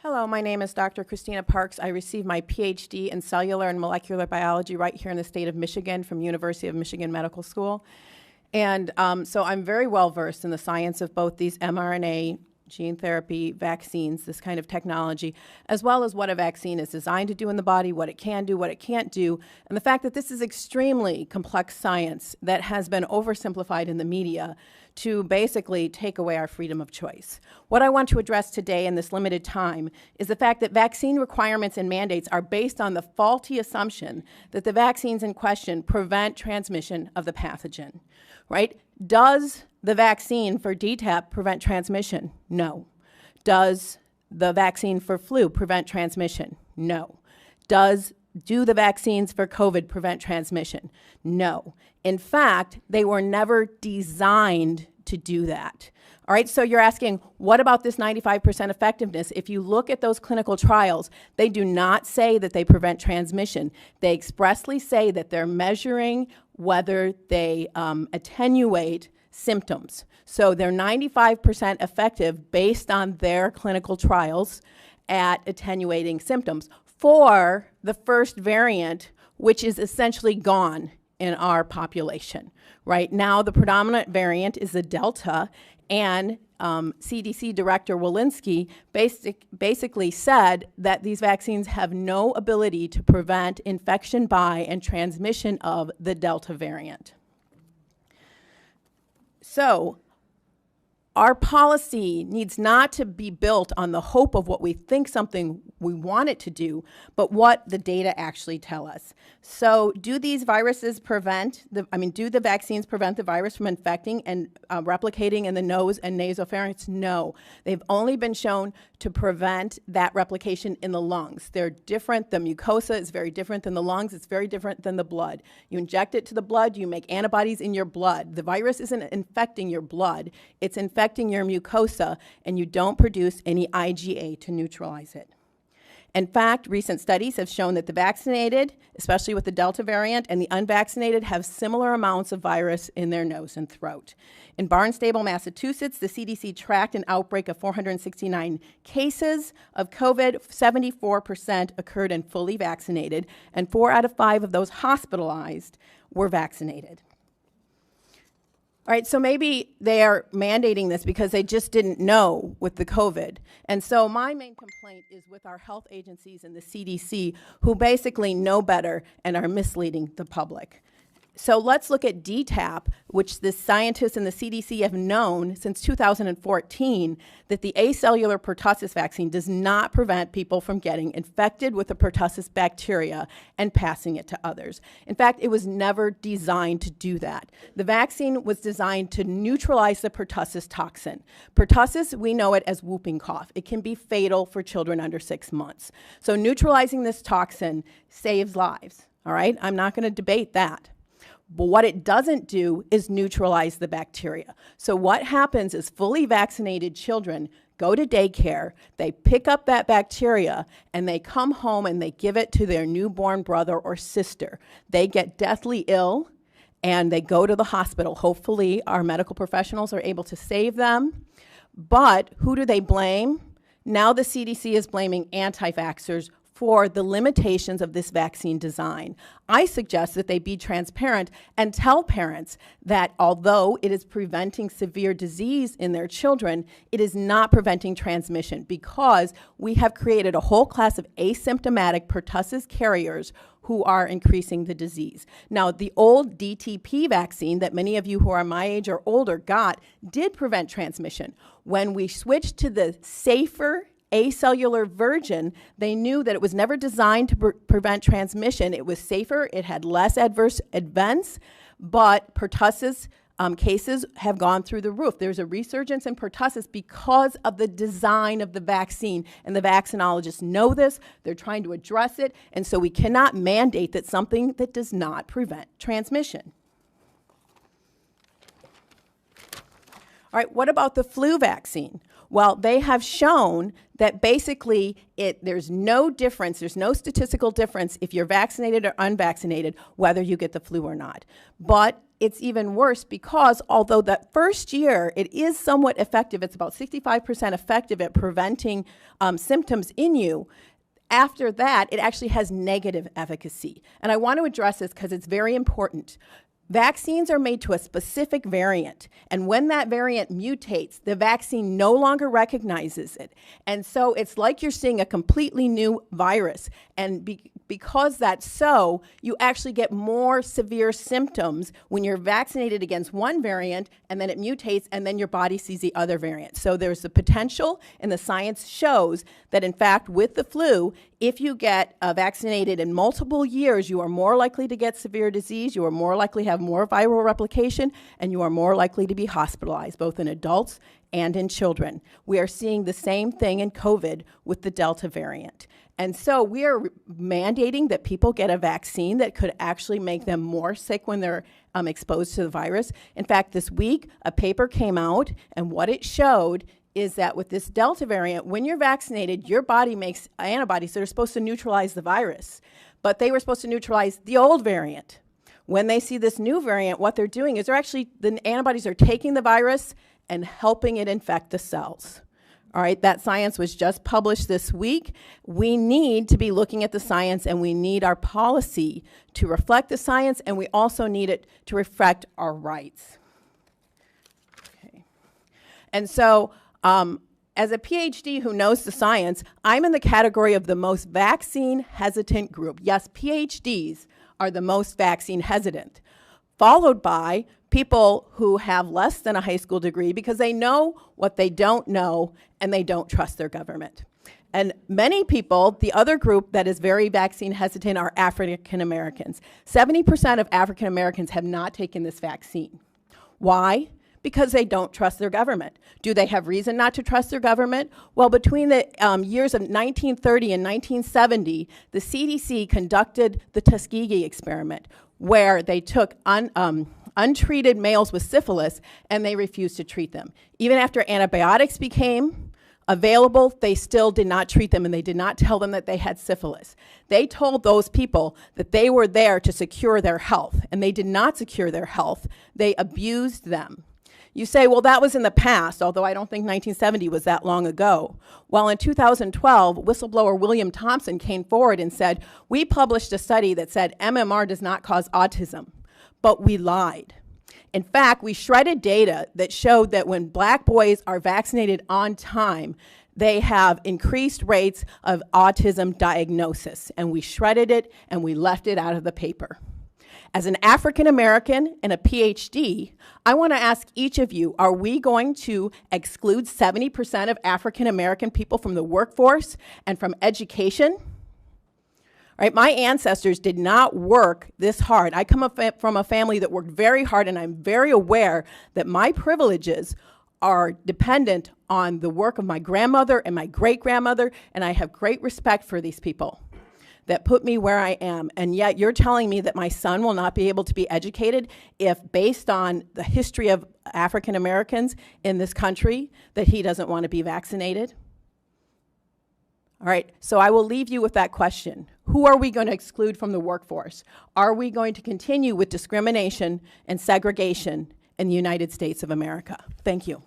Hello, my name is Dr. Christina Parks. I received my PhD in cellular and molecular biology right here in the state of Michigan from University of Michigan Medical School. And so I'm very well versed in the science of both these mRNA gene therapy vaccines, this kind of technology, as well as what a vaccine is designed to do in the body, what it can do, what it can't do, and the fact that this is extremely complex science that has been oversimplified in the media to basically take away our freedom of choice. What I want to address today in this limited time is the fact that vaccine requirements and mandates are based on the faulty assumption that the vaccines in question prevent transmission of the pathogen, right? Does the vaccine for DTaP prevent transmission? No. Does the vaccine for flu prevent transmission? No. Do the vaccines for COVID prevent transmission? No. In fact, they were never designed to do that. All right, so you're asking, what about this 95% effectiveness? If you look at those clinical trials, they do not say that they prevent transmission. They expressly say that they're measuring whether they attenuate symptoms. So they're 95% effective based on their clinical trials at attenuating symptoms for the first variant, which is essentially gone in our population. Right now, the predominant variant is the Delta, and CDC Director Walensky basically said that these vaccines have no ability to prevent infection by and transmission of the Delta variant. So our policy needs not to be built on the hope of what we think something we want it to do, but what the data actually tell us. So do these viruses prevent, do the vaccines prevent the virus from infecting and replicating in the nose and nasopharynx? No. They've only been shown to prevent that replication in the lungs. They're different. The mucosa is very different than the lungs. It's very different than the blood. You inject it to the blood, you make antibodies in your blood. The virus isn't infecting your blood. It's infecting your mucosa, and you don't produce any IgA to neutralize it. In fact, recent studies have shown that the vaccinated, especially with the Delta variant, and the unvaccinated have similar amounts of virus in their nose and throat. In Barnstable, Massachusetts, the CDC tracked an outbreak of 469 cases of COVID. 74% occurred in fully vaccinated, and 4 out of 5 of those hospitalized were vaccinated. All right, so maybe they are mandating this because they just didn't know with the COVID. And so my main complaint is with our health agencies and the CDC, who basically know better and are misleading the public. So let's look at DTaP, which the scientists and the CDC have known since 2014 that the acellular pertussis vaccine does not prevent people from getting infected with the pertussis bacteria and passing it to others. In fact, it was never designed to do that. The vaccine was designed to neutralize the pertussis toxin. Pertussis, we know it as whooping cough. It can be fatal for children under 6 months. So neutralizing this toxin saves lives, all right? I'm not going to debate that. But what it doesn't do is neutralize the bacteria. So what happens is fully vaccinated children go to daycare, they pick up that bacteria, and they come home and they give it to their newborn brother or sister. They get deathly ill, and they go to the hospital. Hopefully, our medical professionals are able to save them. But who do they blame? Now the CDC is blaming anti-vaxxers for the limitations of this vaccine design. I suggest that they be transparent and tell parents that although it is preventing severe disease in their children, it is not preventing transmission because we have created a whole class of asymptomatic pertussis carriers who are increasing the disease. Now, the old DTP vaccine that many of you who are my age or older got did prevent transmission. When we switched to the safer acellular version, they knew that it was never designed to prevent transmission. It was safer, it had less adverse events, but pertussis cases have gone through the roof. There's a resurgence in pertussis because of the design of the vaccine, and the vaccinologists know this. They're trying to address it, and so we cannot mandate that something that does not prevent transmission. All right, what about the flu vaccine? Well, they have shown that basically there's no difference, there's no statistical difference if you're vaccinated or unvaccinated, whether you get the flu or not. But it's even worse because although that first year it is somewhat effective, it's about 65% effective at preventing symptoms in you, after that, it actually has negative efficacy. And I want to address this because it's very important. Vaccines are made to a specific variant, and when that variant mutates, the vaccine no longer recognizes it. And so it's like you're seeing a completely new virus. And because that's so, you actually get more severe symptoms when you're vaccinated against one variant, and then it mutates, and then your body sees the other variant. So there's the potential, and the science shows that, in fact, with the flu, if you get vaccinated in multiple years, you are more likely to get severe disease, you are more likely to have more viral replication, and you are more likely to be hospitalized, both in adults and in children. We are seeing the same thing in COVID with the Delta variant. And so we are mandating that people get a vaccine that could actually make them more sick when they're exposed to the virus. In fact, this week, a paper came out, and what it showed is that with this Delta variant, when you're vaccinated, your body makes antibodies that are supposed to neutralize the virus. But they were supposed to neutralize the old variant. When they see this new variant, what they're doing is the antibodies are taking the virus and helping it infect the cells. All right, that science was just published this week. We need to be looking at the science, and we need our policy to reflect the science, and we also need it to reflect our rights. Okay. And so, as a PhD who knows the science, I'm in the category of the most vaccine hesitant group. Yes, PhDs are the most vaccine hesitant, followed by people who have less than a high school degree because they know what they don't know and they don't trust their government. And many people, the other group that is very vaccine hesitant are African Americans. 70% of African Americans have not taken this vaccine. Why? Because they don't trust their government. Do they have reason not to trust their government? Well, between the years of 1930 and 1970, the CDC conducted the Tuskegee experiment, where they took untreated males with syphilis and they refused to treat them. Even after antibiotics became available, they still did not treat them, and they did not tell them that they had syphilis. They told those people that they were there to secure their health, and they did not secure their health. They abused them. You say, well, that was in the past, although I don't think 1970 was that long ago. Well, in 2012, whistleblower William Thompson came forward and said, we published a study that said MMR does not cause autism, but we lied. In fact, we shredded data that showed that when black boys are vaccinated on time, they have increased rates of autism diagnosis, and we shredded it and we left it out of the paper. As an African American and a PhD, I want to ask each of you, are we going to exclude 70% of African American people from the workforce and from education? Right, my ancestors did not work this hard. I come from a family that worked very hard, and I'm very aware that my privileges are dependent on the work of my grandmother and my great-grandmother, and I have great respect for these people that put me where I am. And yet you're telling me that my son will not be able to be educated if, based on the history of African Americans in this country, that he doesn't want to be vaccinated? All right, so I will leave you with that question. Who are we going to exclude from the workforce? Are we going to continue with discrimination and segregation in the United States of America? Thank you.